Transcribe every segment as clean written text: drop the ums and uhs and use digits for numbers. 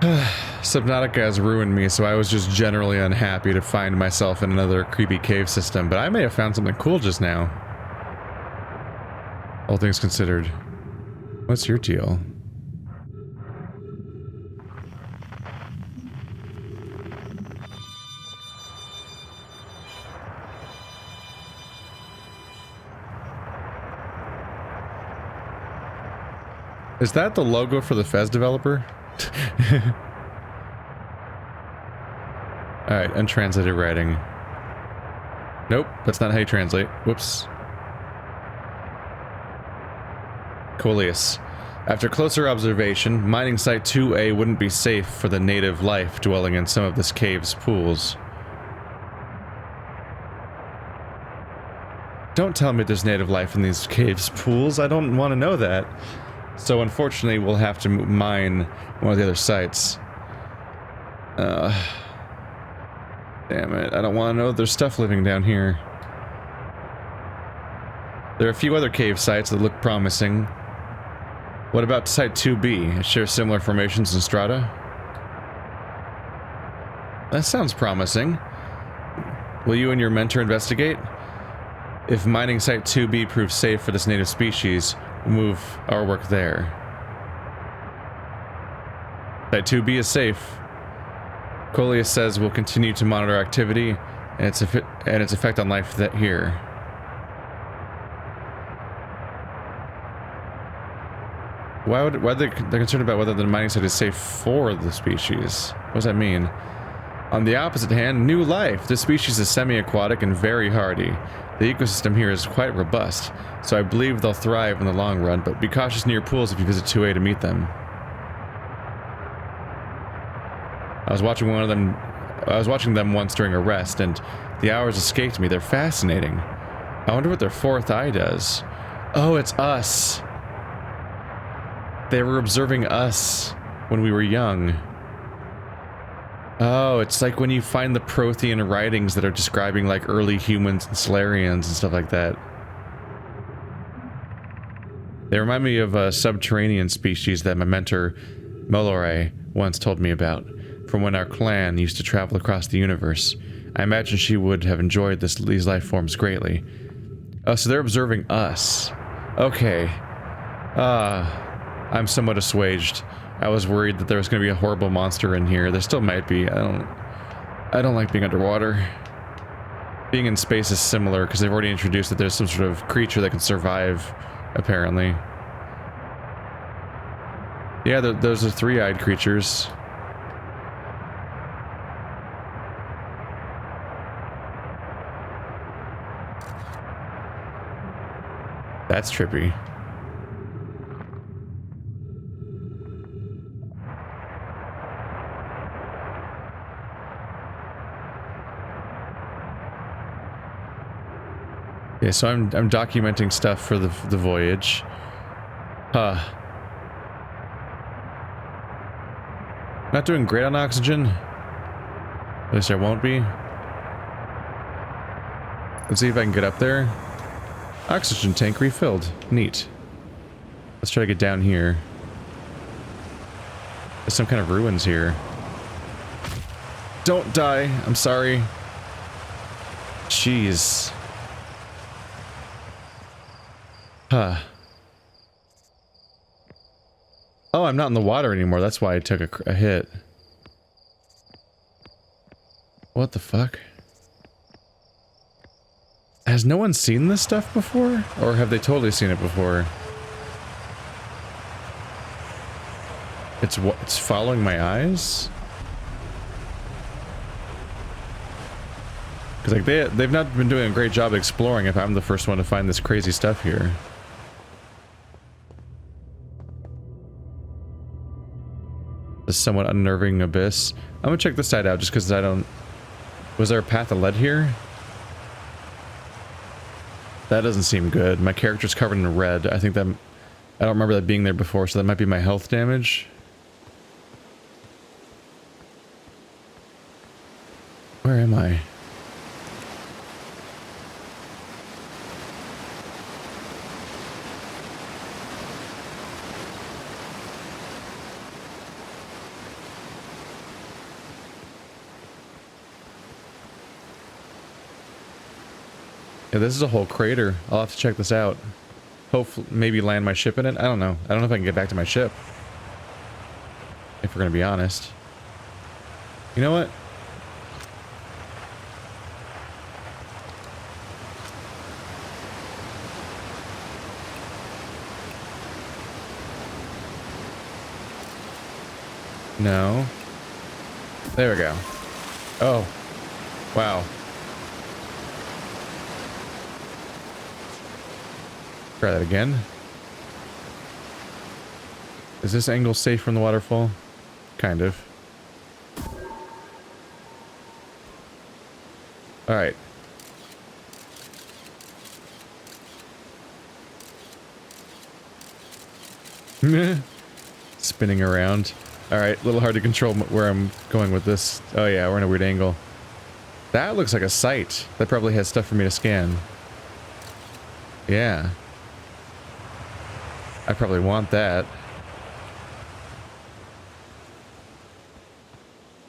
Subnautica has ruined me, so I was just generally unhappy to find myself in another creepy cave system, but I may have found something cool just now. All things considered. What's your deal? Is that the logo for the Fez developer? Alright, untranslated writing. Nope, that's not how you translate. Whoops. Coleus. After closer observation, mining site 2A wouldn't be safe for the native life dwelling in some of this cave's pools. Don't tell me there's native life in these cave's pools. I don't want to know that. So unfortunately, we'll have to mine one of the other sites. Damn it, I don't want to know there's stuff living down here. There are a few other cave sites that look promising. What about Site 2B? It shares similar formations and strata? That sounds promising. Will you and your mentor investigate? If mining Site 2B proves safe for this native species, we'll move our work there. Site 2B is safe. Coleus says we'll continue to monitor activity and its effect on life here. Why they're concerned about whether the mining site is safe for the species? What does that mean? On the opposite hand, new life. This species is semi-aquatic and very hardy. The ecosystem here is quite robust, so I believe they'll thrive in the long run, but be cautious near pools if you visit 2A to meet them. I was watching them once during a rest, and the hours escaped me. They're fascinating. I wonder what their fourth eye does. Oh, it's us. They were observing us when we were young. Oh, it's like when you find the Prothean writings that are describing like early humans and Solarians and stuff like that. They remind me of a subterranean species that my mentor, Molore, once told me about, from when our clan used to travel across the universe. I imagine she would have enjoyed these life forms greatly. Oh, so they're observing us. Okay. I'm somewhat assuaged. I was worried that there was going to be a horrible monster in here. There still might be. I don't like being underwater. Being in space is similar because they've already introduced that there's some sort of creature that can survive, apparently. Yeah, those are three-eyed creatures. That's trippy. Yeah, so I'm documenting stuff for the voyage. Not doing great on oxygen. At least I won't be. Let's see if I can get up there. Oxygen tank refilled. Neat. Let's try to get down here. There's some kind of ruins here. Don't die. I'm sorry. Jeez. Huh. Oh, I'm not in the water anymore. That's why I took a hit. What the fuck? Has no one seen this stuff before? Or have they totally seen it before? It's following my eyes? Because like they've not been doing a great job exploring if I'm the first one to find this crazy stuff here. This somewhat unnerving abyss. I'm gonna check this side out just because I don't... Was there a path that led here? That doesn't seem good. My character's covered in red. I think that... I don't remember that being there before, so that might be my health damage. Where am I? Yeah, this is a whole crater. I'll have to check this out. Hopefully, maybe land my ship in it. I don't know. I don't know if I can get back to my ship. If we're gonna be honest. You know what? No. There we go. Oh. Wow. Try that again. Is this angle safe from the waterfall? Kind of. Alright. Spinning around. Alright, a little hard to control where I'm going with this. Oh yeah, we're in a weird angle. That looks like a site. That probably has stuff for me to scan. Yeah. I probably want that.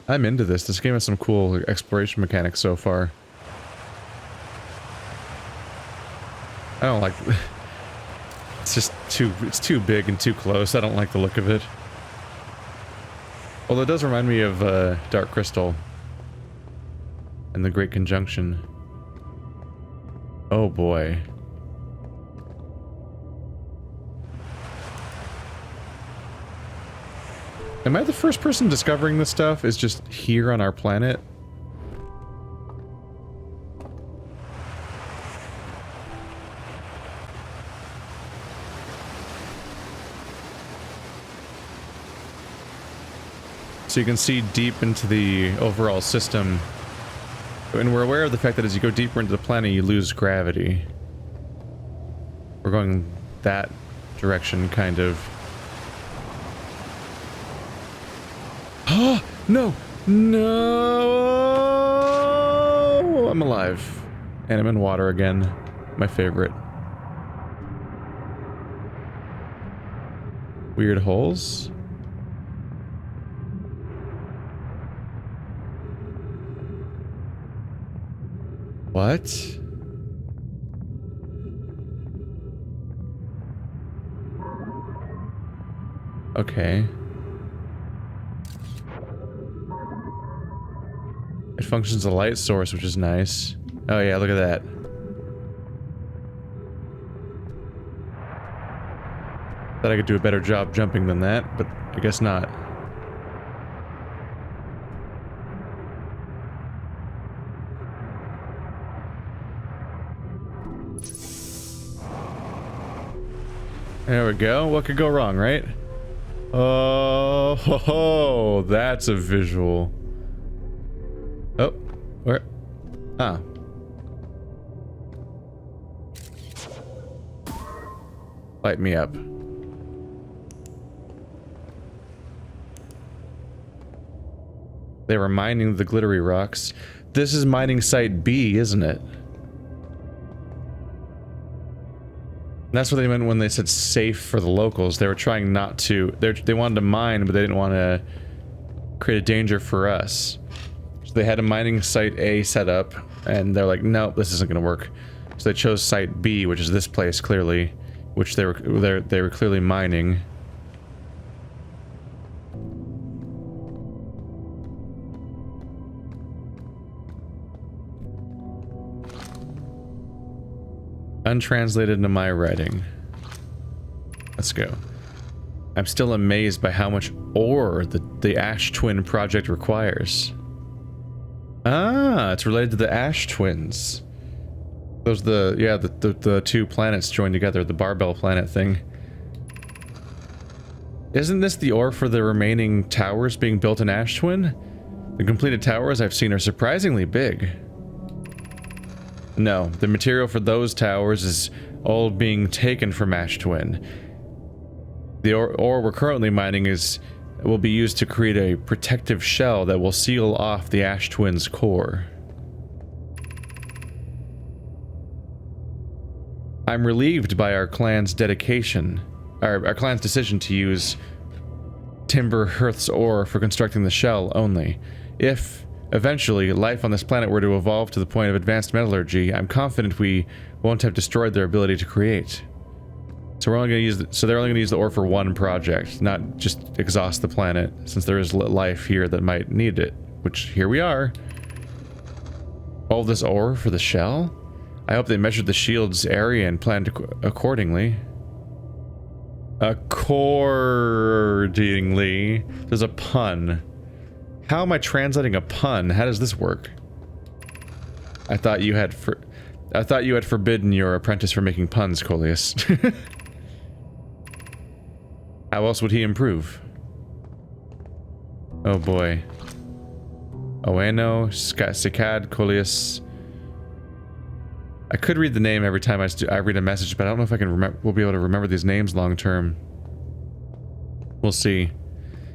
I'm into this. This game has some cool exploration mechanics so far. I don't like... It's just it's too big and too close. I don't like the look of it. Although it does remind me of Dark Crystal and the Great Conjunction. Oh boy. Am I the first person discovering this stuff? Is just here on our planet? So you can see deep into the overall system. And we're aware of the fact that as you go deeper into the planet, you lose gravity. We're going that direction, kind of. Oh, no! No! I'm alive. And I'm in water again. My favorite. Weird holes. What? Okay. It functions as a light source, which is nice. Oh yeah, look at that. Thought I could do a better job jumping than that, but I guess not. There we go. What could go wrong, right? Oh, ho, ho, that's a visual. Oh, where? Ah. Light me up. They were mining the glittery rocks. This is mining site B, isn't it? That's what they meant when they said safe for the locals. They were trying not to... They wanted to mine, but they didn't want to create a danger for us. So they had a mining site A set up, and they're like, nope, this isn't going to work. So they chose site B, which is this place, clearly, which they were clearly mining. Untranslated into my writing. Let's go. I'm still amazed by how much ore the Ash Twin project requires. Ah, it's related to the Ash Twins. Those the two planets joined together, the barbell planet thing. Isn't this the ore for the remaining towers being built in Ash Twin? The completed towers I've seen are surprisingly big. No, the material for those towers is all being taken from Ash Twin. The ore we're currently mining will be used to create a protective shell that will seal off the Ash Twin's core. I'm relieved by our clan's dedication, our clan's decision to use Timber Hearth's ore for constructing the shell only. If eventually life on this planet were to evolve to the point of advanced metallurgy, I'm confident we won't have destroyed their ability to create. So we're only going to use they're only going to use the ore for one project, not just exhaust the planet, since there is life here that might need it, which here we are. All this ore for the shell? I hope they measured the shield's area and planned accordingly. Accordingly. There's a pun. How am I translating a pun? How does this work? I thought you had forbidden your apprentice from making puns, Coleus. How else would he improve? Oh boy. Oeno, Sikad, Coleus. I could read the name every time I read a message, but I don't know if I can we'll be able to remember these names long term. We'll see.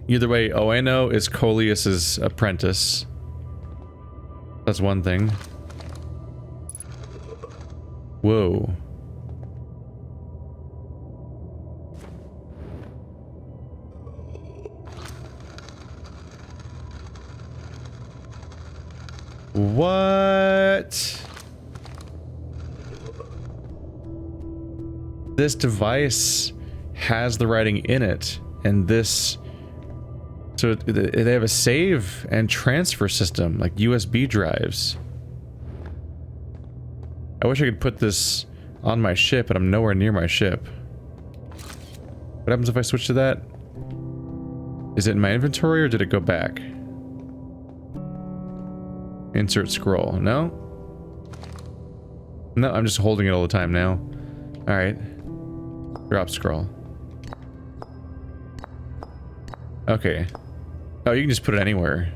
Either way, Oeno is Coleus's apprentice. That's one thing. Whoa. What? This device has the writing in it, and this... So they have a save and transfer system, like USB drives. I wish I could put this on my ship, but I'm nowhere near my ship. What happens if I switch to that? Is it in my inventory, or did it go back? Insert scroll. No? No, I'm just holding it all the time now. Alright. Drop scroll. Okay. Oh, you can just put it anywhere.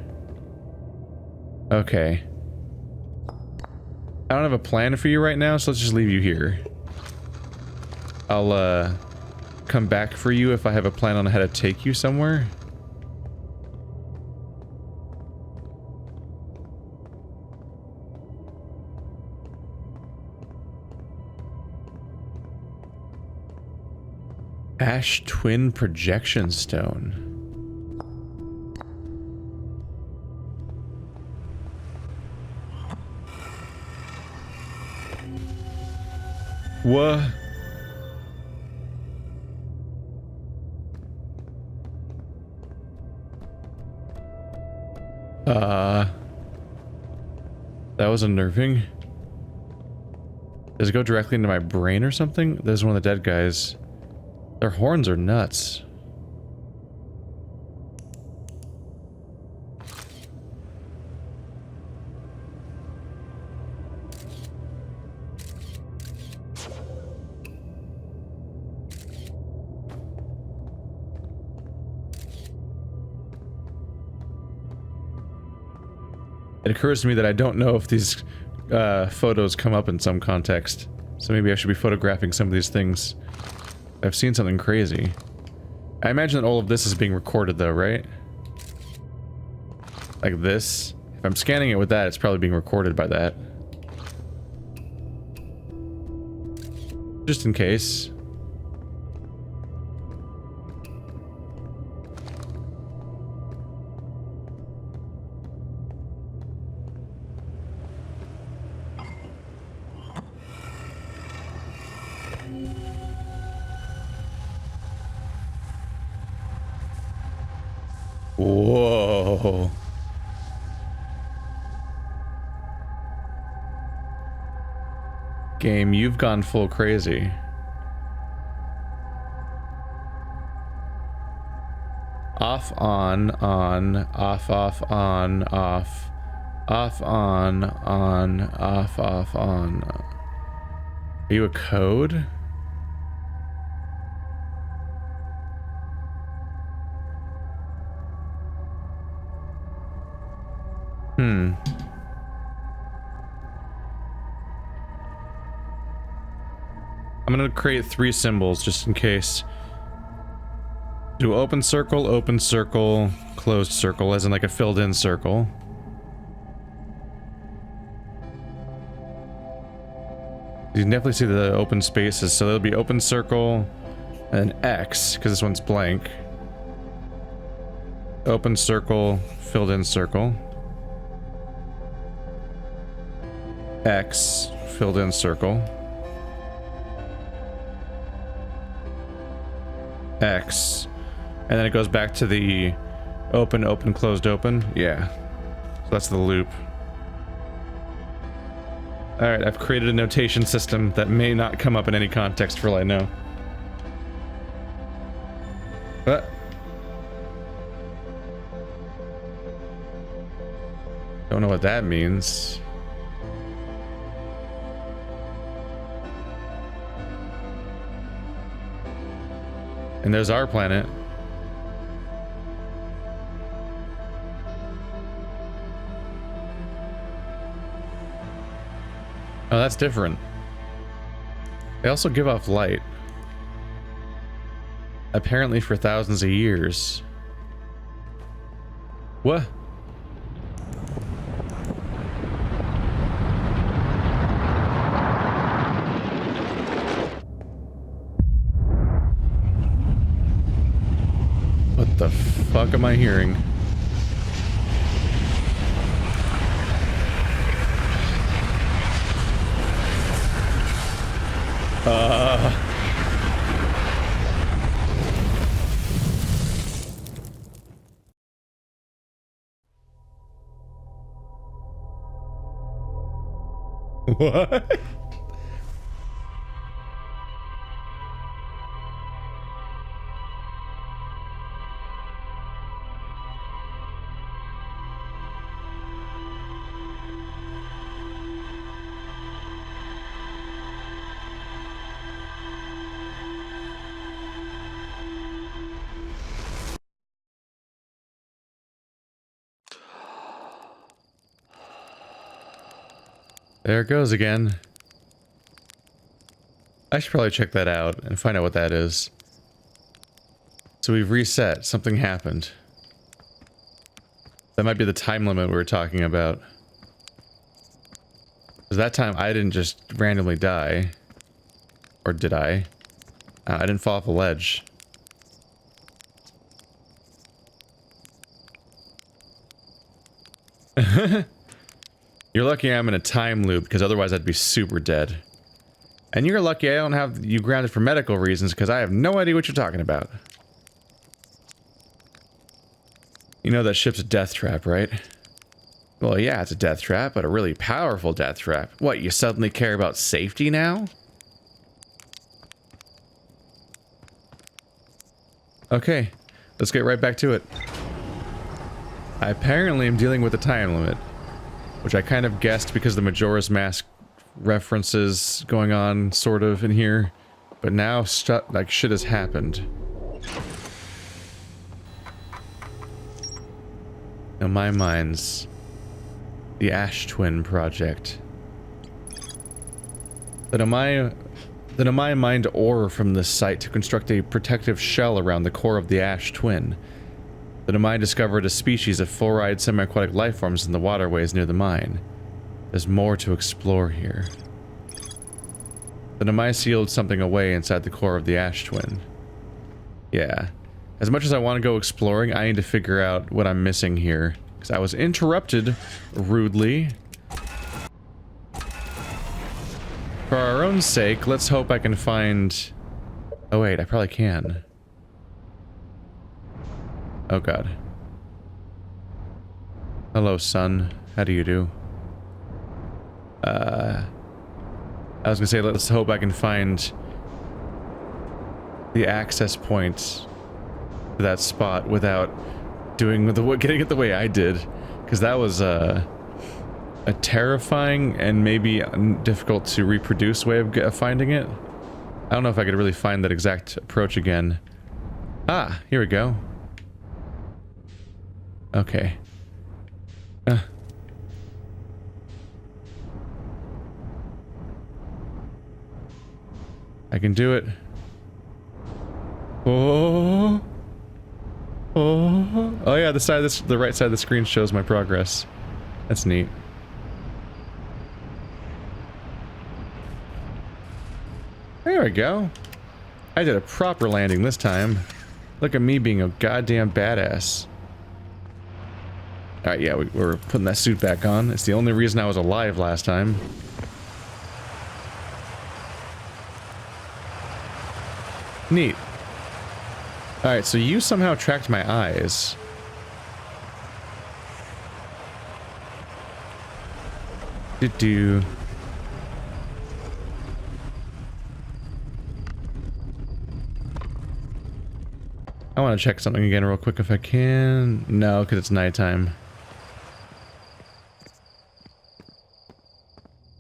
Okay. I don't have a plan for you right now, so let's just leave you here. I'll, come back for you if I have a plan on how to take you somewhere. Ash Twin Projection Stone. What? That was unnerving. Does it go directly into my brain or something? There's one of the dead guys. Their horns are nuts. It occurs to me that I don't know if these photos come up in some context. So maybe I should be photographing some of these things. I've seen something crazy. I imagine that all of this is being recorded though, right? Like this. If I'm scanning it with that, it's probably being recorded by that. Just in case. Whoa. Game, you've gone full crazy. Off, on, off, off, on, off. Off, on, off, off, on. Are you a code? I'm gonna create 3 symbols just in case. Do open circle, closed circle, as in like a filled in circle. You can definitely see the open spaces, so there'll be open circle and X, because this one's blank. Open circle, filled in circle. X, filled in circle. X. And then it goes back to the open, open, closed, open. Yeah. So that's the loop. Alright, I've created a notation system that may not come up in any context for all I know. But don't know what that means. And there's our planet. Oh, that's different. They also give off light. Apparently for thousands of years. What? What the fuck am I hearing? What? There it goes again. I should probably check that out and find out what that is. So we've reset. Something happened. That might be the time limit we were talking about. Because that time I didn't just randomly die. Or did I? I didn't fall off a ledge. You're lucky I'm in a time loop, because otherwise I'd be super dead. And you're lucky I don't have you grounded for medical reasons, because I have no idea what you're talking about. You know that ship's a death trap, right? Well, yeah, it's a death trap, but a really powerful death trap. What, you suddenly care about safety now? Okay, let's get right back to it. I apparently am dealing with a time limit, which I kind of guessed because the Majora's Mask references going on, sort of, in here. But now, like, shit has happened. Now, my mind's the Ash Twin project. The Namai mined ore from this site to construct a protective shell around the core of the Ash Twin. The Namai discovered a species of four-eyed semi-aquatic lifeforms in the waterways near the mine. There's more to explore here. The Namai sealed something away inside the core of the Ash Twin. Yeah. As much as I want to go exploring, I need to figure out what I'm missing here. Because I was interrupted rudely. For our own sake, let's hope I can find... Oh wait, I probably can. Oh god. Hello, son. How do you do? I was gonna say, let's hope I can find the access point to that spot without getting it the way I did, because that was a terrifying and maybe difficult to reproduce way of finding it. I don't know if I could really find that exact approach again. Ah, here we go. Okay. I can do it. Oh. Oh. Oh yeah, the right side of the screen shows my progress. That's neat. There we go. I did a proper landing this time. Look at me being a goddamn badass. Alright, yeah, we're putting that suit back on. It's the only reason I was alive last time. Neat. Alright, so you somehow tracked my eyes. Do-do. I want to check something again real quick if I can. No, because it's nighttime.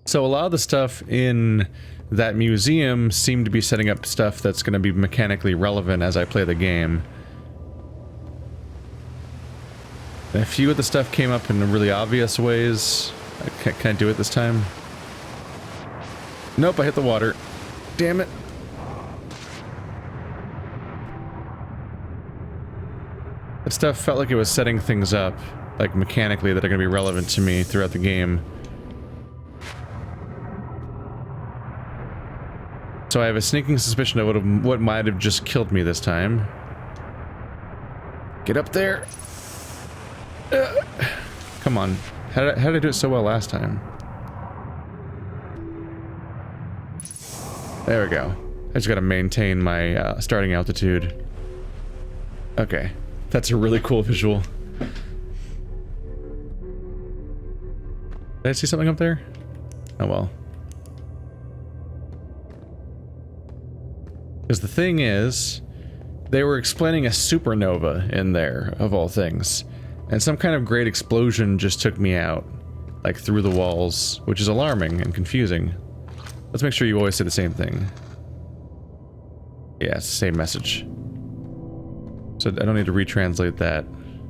So a lot of the stuff in that museum seemed to be setting up stuff that's going to be mechanically relevant as I play the game. And a few of the stuff came up in really obvious ways. Can I do it this time? Nope, I hit the water. Damn it. That stuff felt like it was setting things up, like mechanically, that are going to be relevant to me throughout the game. So I have a sneaking suspicion of what might have just killed me this time. Get up there! Come on. How did I do it so well last time? There we go. I just gotta maintain my starting altitude. Okay. That's a really cool visual. Did I see something up there? Oh well. Because the thing is, they were explaining a supernova in there, of all things. And some kind of great explosion just took me out. Like through the walls, which is alarming and confusing. Let's make sure you always say the same thing. Yeah, it's the same message. So I don't need to retranslate that.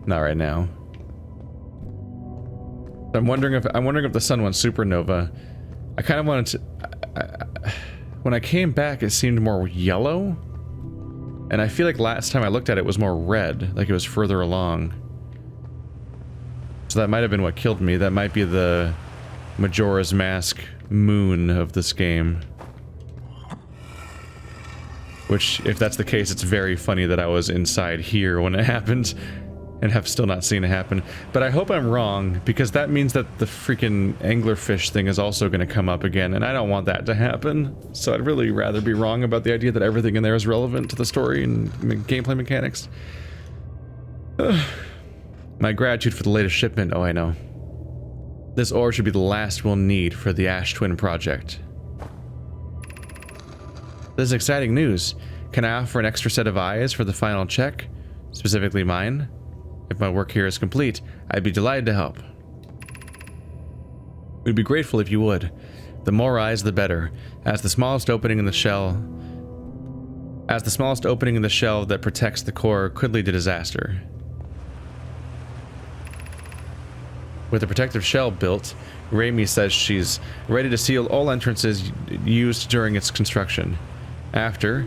Not right now. I'm wondering if the sun went supernova. I kind of wanted to... when I came back, it seemed more yellow. And I feel like last time I looked at it, it was more red, like it was further along. So that might have been what killed me. That might be the Majora's Mask moon of this game. Which, if that's the case, it's very funny that I was inside here when it happened, and have still not seen it happen. But I hope I'm wrong, because that means that the freaking anglerfish thing is also going to come up again, and I don't want that to happen. So I'd really rather be wrong about the idea that everything in there is relevant to the story and gameplay mechanics. My gratitude for the latest shipment, oh I know. This ore should be the last we'll need for the Ash Twin project. This is exciting news. Can I offer an extra set of eyes for the final check? Specifically mine? If my work here is complete, I'd be delighted to help. We'd be grateful if you would. The more eyes, the better. As the smallest opening in the shell that protects the core could lead to disaster. With the protective shell built, Raimi says she's ready to seal all entrances used during its construction. After,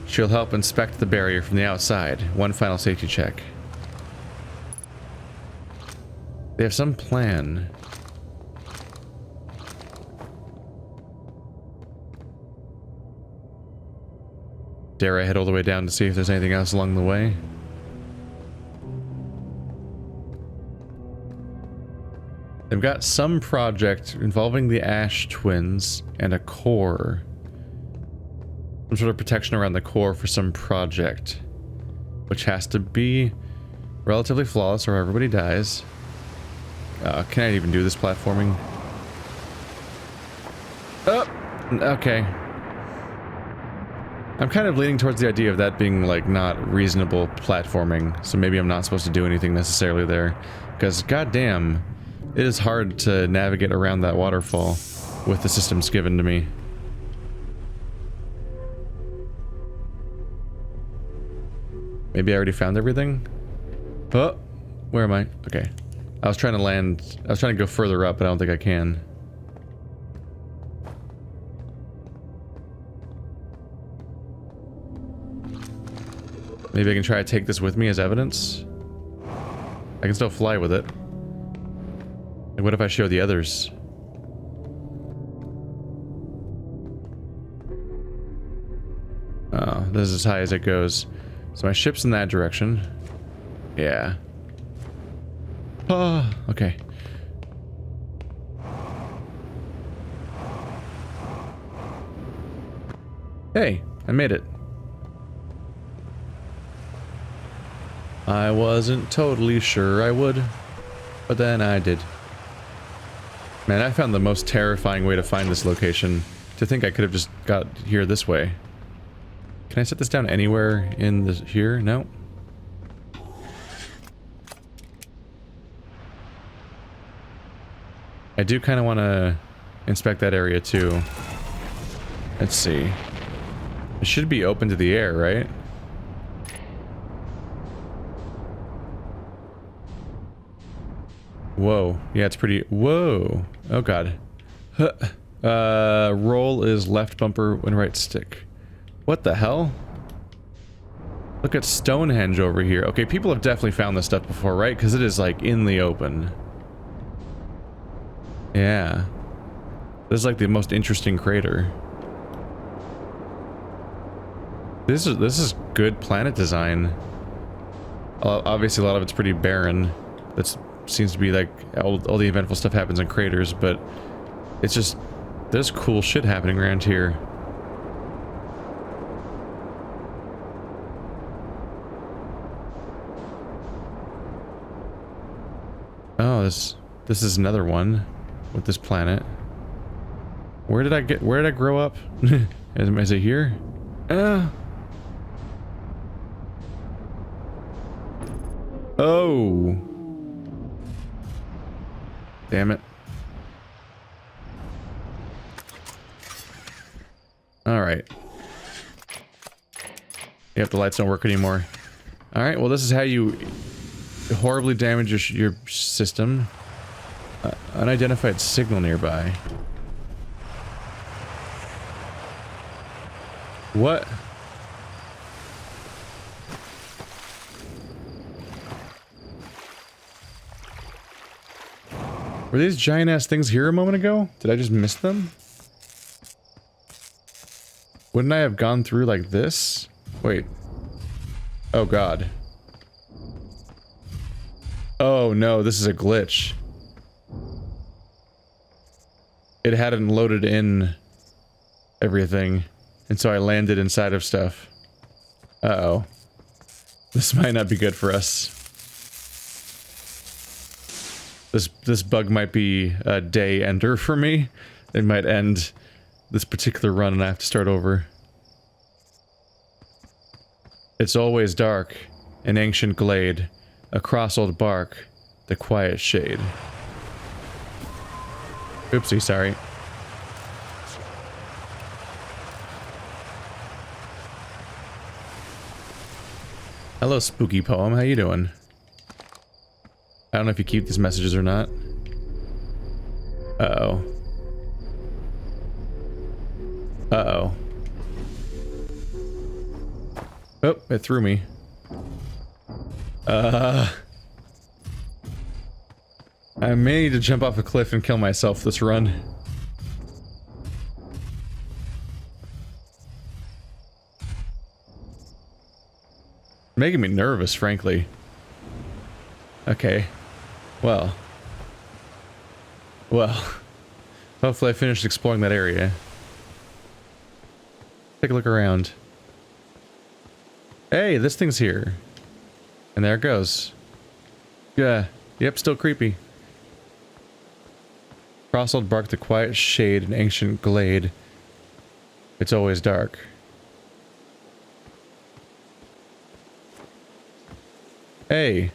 she'll help inspect the barrier from the outside. One final safety check. They have some plan. Dare I head all the way down to see if there's anything else along the way? They've got some project involving the Ash Twins and a core. Some sort of protection around the core for some project. Which has to be relatively flawless or everybody dies. Can I even do this platforming? Oh! Okay. I'm kind of leaning towards the idea of that being, like, not reasonable platforming. So maybe I'm not supposed to do anything necessarily there. Because, goddamn, it is hard to navigate around that waterfall with the systems given to me. Maybe I already found everything? Oh, where am I? Okay. I was trying to go further up, but I don't think I can. Maybe I can try to take this with me as evidence? I can still fly with it. And what if I show the others? Oh, this is as high as it goes. So my ship's in that direction. Yeah. Oh, okay. Hey, I made it. I wasn't totally sure I would, but then I did. Man, I found the most terrifying way to find this location. To think I could have just got here this way. Can I set this down anywhere in the here? No. I do kind of want to inspect that area too. Let's see. It should be open to the air, right? Whoa. Yeah, it's pretty... Whoa. Oh, God. Huh. Roll is left bumper when right stick. What the hell? Look at Stonehenge over here. Okay, people have definitely found this stuff before, right? Because it is, like, in the open. Yeah. This is, like, the most interesting crater. This is good planet design. Obviously, a lot of it's pretty barren. That seems to be like all the eventful stuff happens in craters, but it's just there's cool shit happening around here. Oh, this is another one with this planet. Where did I grow up? Is it here? Oh. Damn it. Alright. Yep, the lights don't work anymore. Alright, well this is how you horribly damage your system. Unidentified signal nearby. What? Were these giant-ass things here a moment ago? Did I just miss them? Wouldn't I have gone through like this? Wait. Oh, God. Oh, no, this is a glitch. It hadn't loaded in everything, and so I landed inside of stuff. Uh-oh. This might not be good for us. This bug might be a day ender for me. It might end this particular run and I have to start over. It's always dark, an ancient glade, across old bark, the quiet shade. Oopsie, sorry. Hello, spooky poem. How you doing? I don't know if you keep these messages or not. Uh-oh. Uh-oh. Oh, it threw me. I may need to jump off a cliff and kill myself this run. Making me nervous, frankly. Okay. Well, hopefully I finished exploring that area. Take a look around. Hey, this thing's here. And there it goes. Yeah, yep, still creepy. Cross old bark, the quiet shade, an ancient glade. It's always dark. Hey.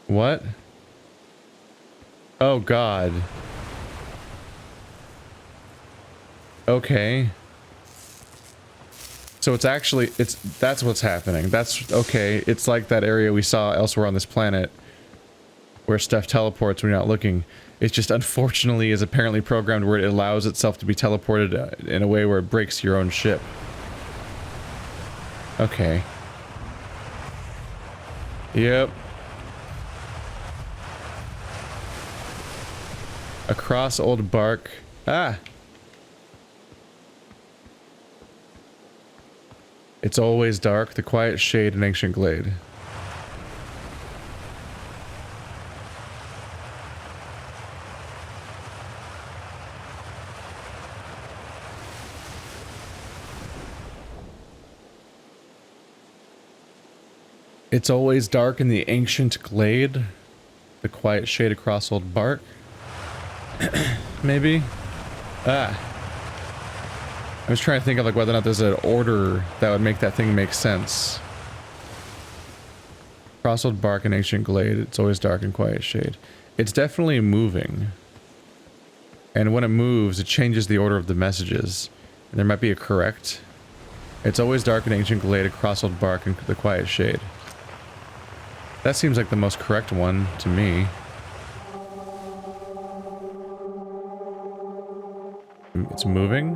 What? Oh, God. Okay. So it's actually, that's what's happening. That's, okay, it's like that area we saw elsewhere on this planet where stuff teleports when you're not looking. It just unfortunately is apparently programmed where it allows itself to be teleported in a way where it breaks your own ship. Okay. Yep. Across old bark. Ah! It's always dark, the quiet shade, an ancient glade. It's always dark in the ancient glade. The quiet shade across old bark. Maybe? Ah. I was trying to think of like whether or not there's an order that would make that thing make sense. Across old bark and ancient glade. It's always dark and quiet shade. It's definitely moving. And when it moves, it changes the order of the messages. And there might be a correct. It's always dark and ancient glade across old bark and the quiet shade. That seems like the most correct one to me. It's moving.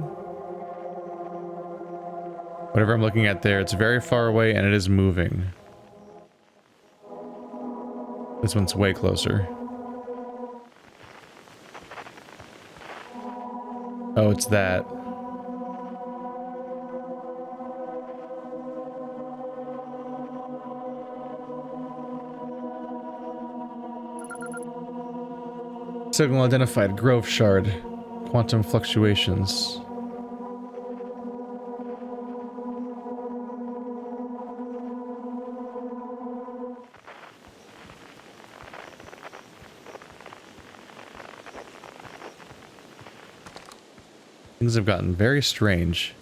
Whatever I'm looking at there, it's very far away and it is moving. This one's way closer. Oh, it's that. Signal identified. Grove shard. Quantum fluctuations. Things have gotten very strange.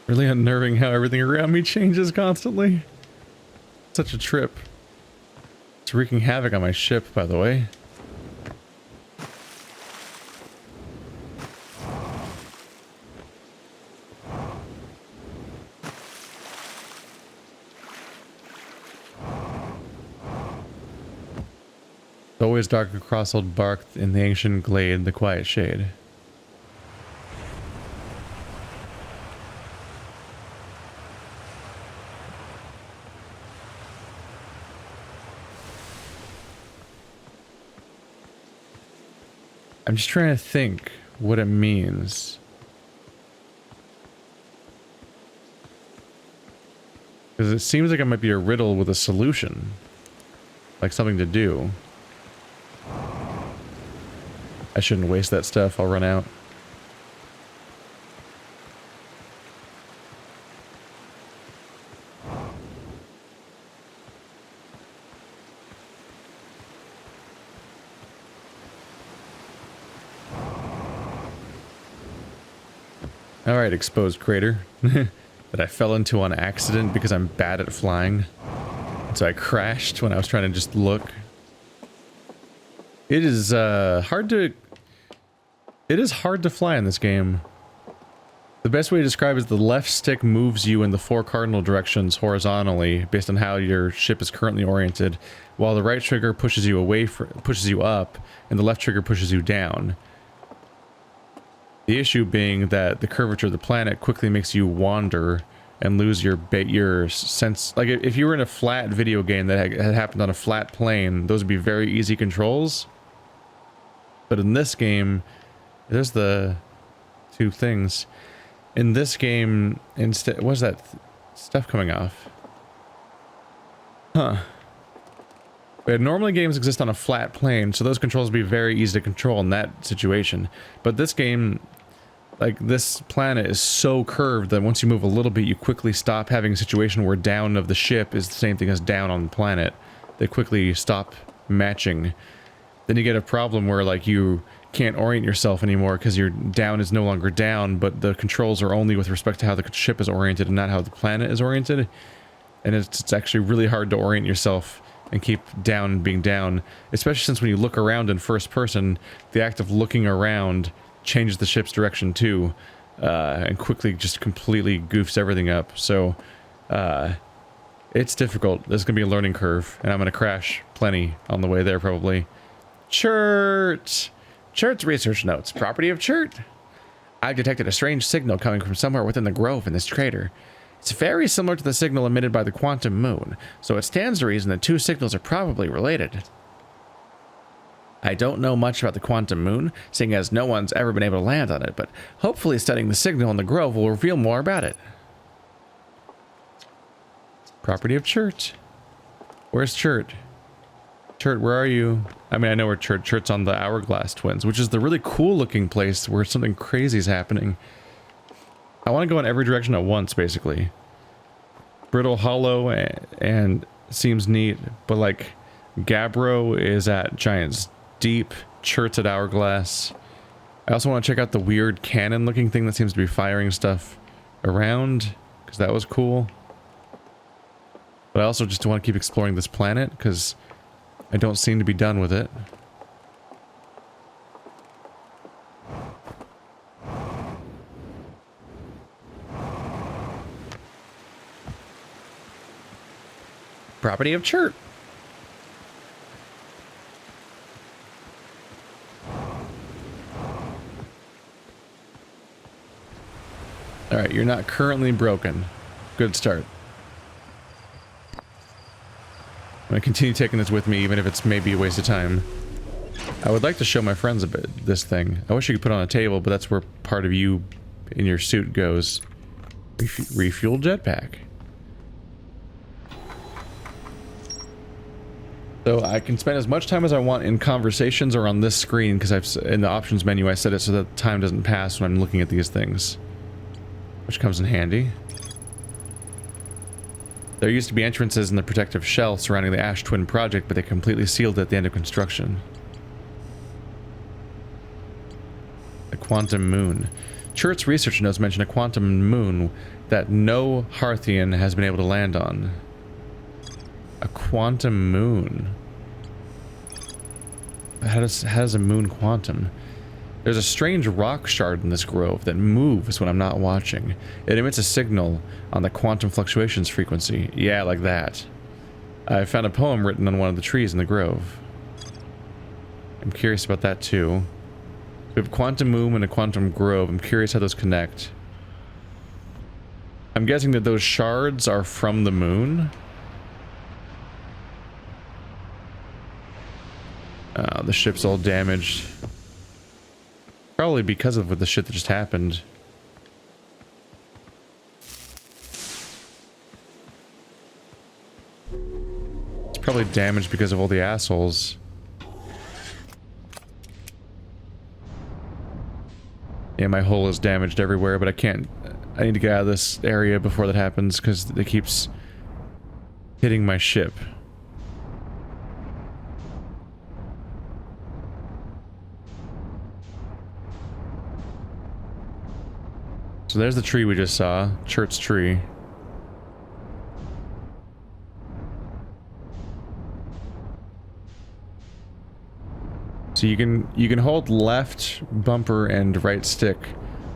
Really unnerving how everything around me changes constantly. Such a trip. It's wreaking havoc on my ship, by the way. It's always dark across old bark in the ancient glade, the quiet shade. I'm just trying to think what it means. Because it seems like it might be a riddle with a solution. Like something to do. I shouldn't waste that stuff, I'll run out. Alright, exposed crater. That I fell into on accident because I'm bad at flying. And so I crashed when I was trying to just look. It is hard to fly in this game. The best way to describe it is the left stick moves you in the 4 cardinal directions horizontally based on how your ship is currently oriented, while the right trigger pushes you up, and the left trigger pushes you down. The issue being that the curvature of the planet quickly makes you wander and lose your sense. Like if you were in a flat video game that had happened on a flat plane, those would be very easy controls. But in this game, there's the 2 things. In this game, instead, what's that stuff coming off? Huh. But normally games exist on a flat plane, so those controls would be very easy to control in that situation. But this game, like this planet is so curved that once you move a little bit, you quickly stop having a situation where down of the ship is the same thing as down on the planet. They quickly stop matching. Then you get a problem where like you can't orient yourself anymore because your down is no longer down, but the controls are only with respect to how the ship is oriented and not how the planet is oriented. And it's actually really hard to orient yourself and keep down being down, especially since when you look around in first person, the act of looking around changes the ship's direction too, and quickly just completely goofs everything up. So it's difficult. There's gonna be a learning curve, and I'm gonna crash plenty on the way there probably. Chert! Chert's research notes. Property of Chert. I've detected a strange signal coming from somewhere within the grove in this crater. It's very similar to the signal emitted by the quantum moon, so it stands to reason that 2 signals are probably related. I don't know much about the quantum moon, seeing as no one's ever been able to land on it, but hopefully studying the signal in the grove will reveal more about it. Property of Chert. Where's Chert? Chert, where are you? I mean, I know where Chert's on the Hourglass Twins, which is the really cool looking place where something crazy is happening. I want to go in every direction at once, basically. Brittle Hollow and seems neat, but like Gabbro is at Giant's Deep, Chert's at Hourglass. I also want to check out the weird cannon looking thing that seems to be firing stuff around, because that was cool. But I also just want to keep exploring this planet, because I don't seem to be done with it. Property of Chert. Alright, you're not currently broken. Good start. I'm gonna continue taking this with me, even if it's maybe a waste of time. I would like to show my friends a bit, this thing. I wish you could put it on a table, but that's where part of you in your suit goes. Refuel jetpack. So I can spend as much time as I want in conversations or on this screen, because in the options menu I set it so that time doesn't pass when I'm looking at these things. Which comes in handy. There used to be entrances in the protective shell surrounding the Ash Twin project, but they completely sealed at the end of construction. The Quantum Moon. Chert's research notes mention a quantum moon that no Hearthian has been able to land on. A quantum moon. How does a moon quantum? There's a strange rock shard in this grove that moves when I'm not watching. It emits a signal on the quantum fluctuations frequency. Yeah, like that. I found a poem written on one of the trees in the grove. I'm curious about that too. We have a quantum moon and a quantum grove. I'm curious how those connect. I'm guessing that those shards are from the moon. The ship's all damaged. Probably because of the shit that just happened. It's probably damaged because of all the assholes. Yeah, my hull is damaged everywhere, but I can't... I need to get out of this area before that happens, because it keeps hitting my ship. So there's the tree we just saw, Chert's tree. So you can hold left bumper and right stick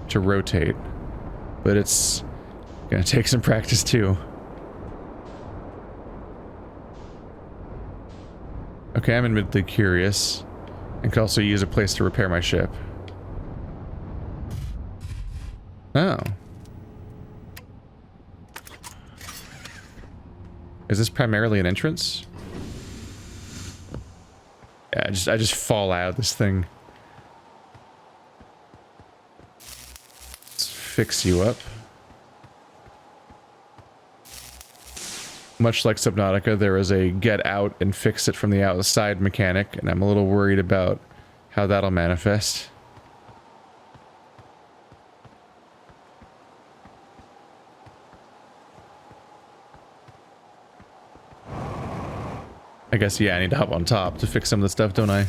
to rotate, but it's gonna take some practice too. Okay, I'm admittedly curious, and could also use a place to repair my ship. Oh. Is this primarily an entrance? Yeah, I just fall out of this thing. Let's fix you up. Much like Subnautica, there is a get out and fix it from the outside mechanic, and I'm a little worried about how that'll manifest. I guess, yeah, I need to hop on top to fix some of the stuff, don't I?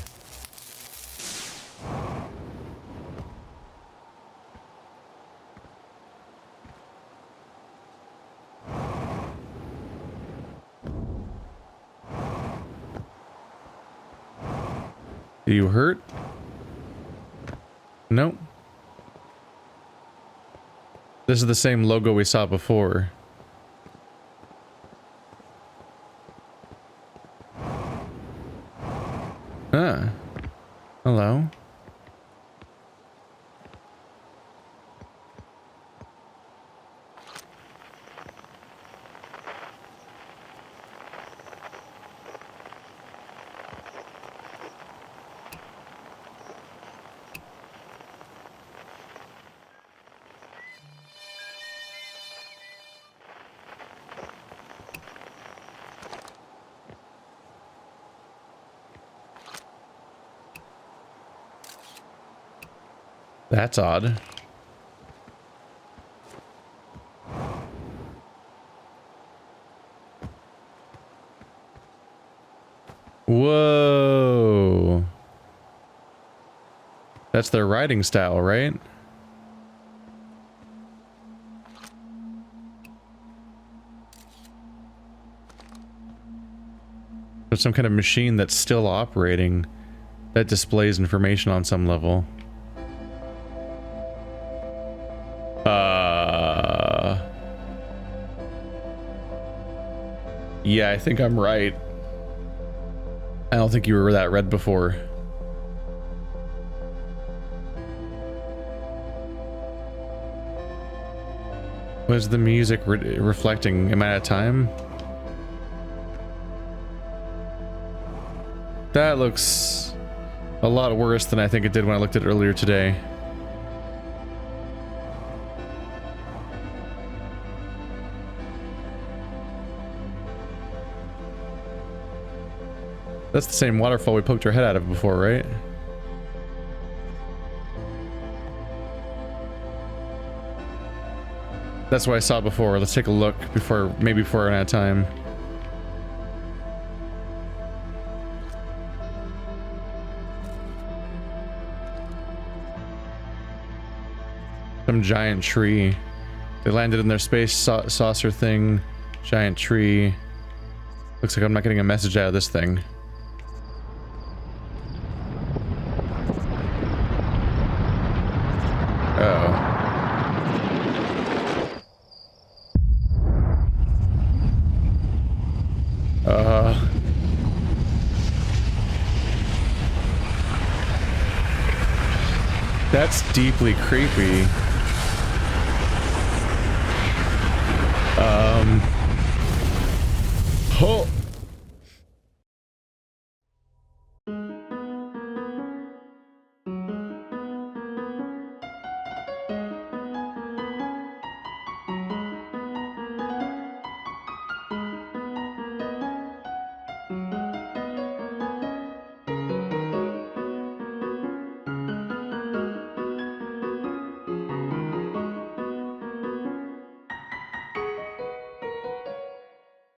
Do you hurt? Nope. This is the same logo we saw before. Ah. Hello. That's odd. Whoa. That's their riding style, right? There's some kind of machine that's still operating that displays information on some level. Yeah, I think I'm right. I don't think you were that red before. What is the music reflecting? Am I out of time? That looks a lot worse than I think it did when I looked at it earlier today. That's the same waterfall we poked our head out of before, right? That's what I saw before. Let's take a look before, maybe before I run out of time. Some giant tree. They landed in their space saucer thing. Giant tree. Looks like I'm not getting a message out of this thing. That's deeply creepy. Oh.